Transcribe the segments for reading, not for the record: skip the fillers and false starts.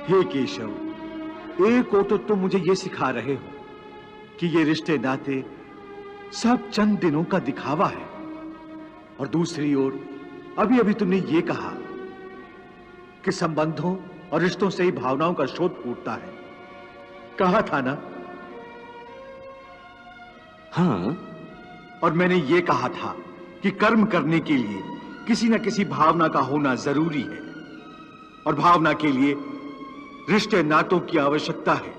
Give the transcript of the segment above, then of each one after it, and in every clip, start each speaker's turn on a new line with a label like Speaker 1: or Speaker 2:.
Speaker 1: हे केशव, एक ओर तो तुम मुझे ये सिखा रहे हो कि ये रिश्ते नाते सब चंद दिनों का दिखावा है, और दूसरी ओर अभी अभी तुमने ये कहा कि संबंधों और रिश्तों से ही भावनाओं का स्रोत फूटता है। कहा था ना?
Speaker 2: हाँ।
Speaker 1: और मैंने ये कहा था कि कर्म करने के लिए किसी न किसी भावना का होना जरूरी है, और भावना के लिए रिश्ते नातों की आवश्यकता है,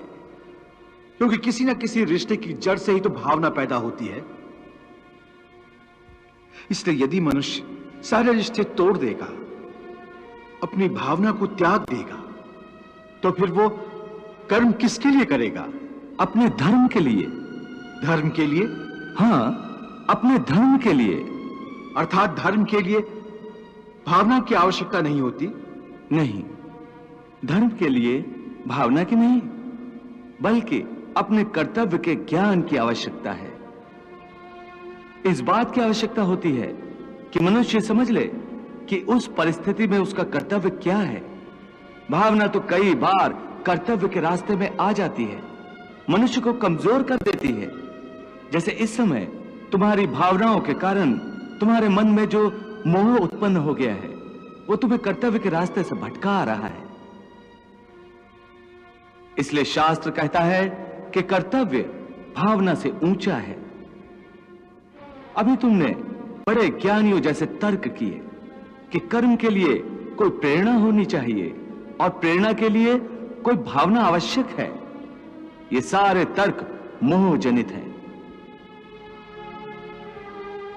Speaker 1: क्योंकि किसी न किसी रिश्ते की जड़ से ही तो भावना पैदा होती है। इसलिए यदि मनुष्य सारे रिश्ते तोड़ देगा, अपनी भावना को त्याग देगा, तो फिर वो कर्म किसके लिए करेगा?
Speaker 2: अपने धर्म के लिए।
Speaker 1: धर्म के लिए?
Speaker 2: हाँ, अपने धर्म के लिए।
Speaker 1: अर्थात धर्म के लिए भावना की आवश्यकता नहीं होती?
Speaker 2: नहीं, धर्म के लिए भावना की नहीं, बल्कि अपने कर्तव्य के ज्ञान की आवश्यकता है। इस बात की आवश्यकता होती है कि मनुष्य समझ ले कि उस परिस्थिति में उसका कर्तव्य क्या है। भावना तो कई बार कर्तव्य के रास्ते में आ जाती है, मनुष्य को कमजोर कर देती है। जैसे इस समय तुम्हारी भावनाओं के कारण तुम्हारे मन में जो मोह उत्पन्न हो गया है, वो तुम्हें कर्तव्य के रास्ते से भटका रहा है। इसलिए शास्त्र कहता है कि कर्तव्य भावना से ऊंचा है। अभी तुमने बड़े ज्ञानियों जैसे तर्क किए कि कर्म के लिए कोई प्रेरणा होनी चाहिए और प्रेरणा के लिए कोई भावना आवश्यक है। ये सारे तर्क मोह जनित हैं।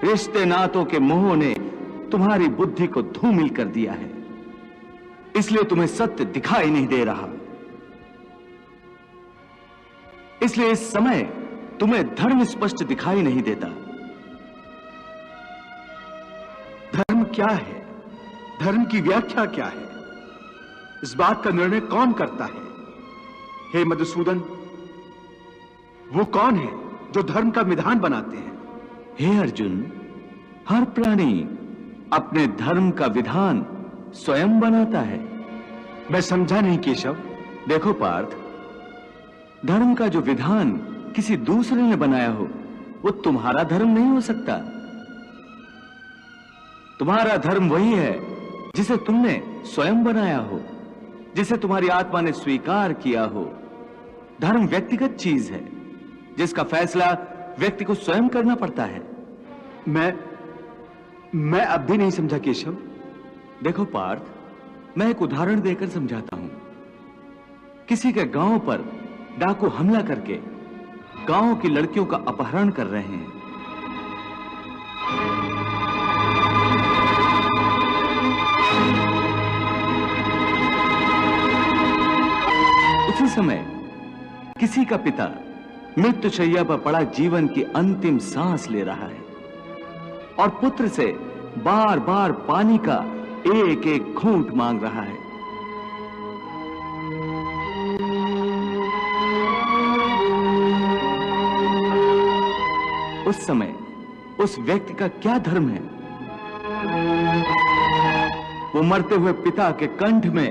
Speaker 2: रिश्ते नातों के मोह ने तुम्हारी बुद्धि को धूमिल कर दिया है, इसलिए तुम्हें सत्य दिखाई नहीं दे रहा। इसलिए इस समय तुम्हें धर्म स्पष्ट दिखाई नहीं देता।
Speaker 1: धर्म क्या है? धर्म की व्याख्या क्या है? इस बात का निर्णय कौन करता है? हे मधुसूदन, वो कौन है जो धर्म का विधान बनाते हैं?
Speaker 2: हे अर्जुन, हर प्राणी अपने धर्म का विधान स्वयं बनाता है।
Speaker 1: मैं समझा नहीं केशव।
Speaker 2: देखो पार्थ, धर्म का जो विधान किसी दूसरे ने बनाया हो, वो तुम्हारा धर्म नहीं हो सकता। तुम्हारा धर्म वही है जिसे तुमने स्वयं बनाया हो, जिसे तुम्हारी आत्मा ने स्वीकार किया हो। धर्म व्यक्तिगत चीज है जिसका फैसला व्यक्ति को स्वयं करना पड़ता है।
Speaker 1: मैं अब भी नहीं समझा केशव।
Speaker 2: देखो पार्थ, मैं एक उदाहरण देकर समझाता हूं। किसी के गांव पर डाकू हमला करके गांव की लड़कियों का अपहरण कर रहे हैं। उसी समय किसी का पिता मृत्युशैया पर पड़ा जीवन की अंतिम सांस ले रहा है और पुत्र से बार बार पानी का एक एक घूंट मांग रहा है। उस समय उस व्यक्ति का क्या धर्म है? वो मरते हुए पिता के कंठ में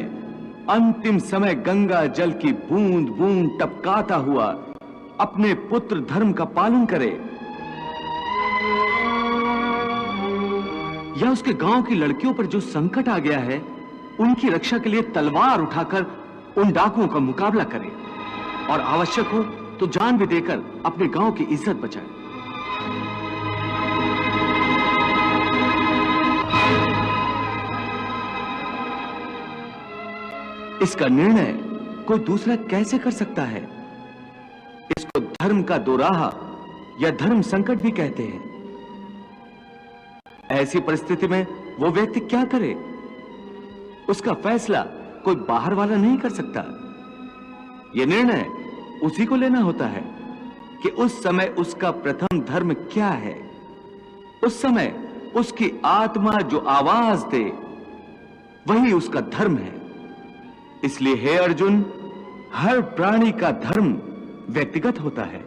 Speaker 2: अंतिम समय गंगा जल की बूंद बूंद टपकाता हुआ अपने पुत्र धर्म का पालन करे, या उसके गांव की लड़कियों पर जो संकट आ गया है उनकी रक्षा के लिए तलवार उठाकर उन डाकुओं का मुकाबला करे और आवश्यक हो तो जान भी देकर अपने गांव की इज्जत बचाए। इसका निर्णय कोई दूसरा कैसे कर सकता है? इसको धर्म का दोराहा या धर्म संकट भी कहते हैं। ऐसी परिस्थिति में वो व्यक्ति क्या करे? उसका फैसला कोई बाहर वाला नहीं कर सकता। यह निर्णय उसी को लेना होता है कि उस समय उसका प्रथम धर्म क्या है। उस समय उसकी आत्मा जो आवाज दे वही उसका धर्म है। इसलिए हे अर्जुन, हर प्राणी का धर्म व्यक्तिगत होता है।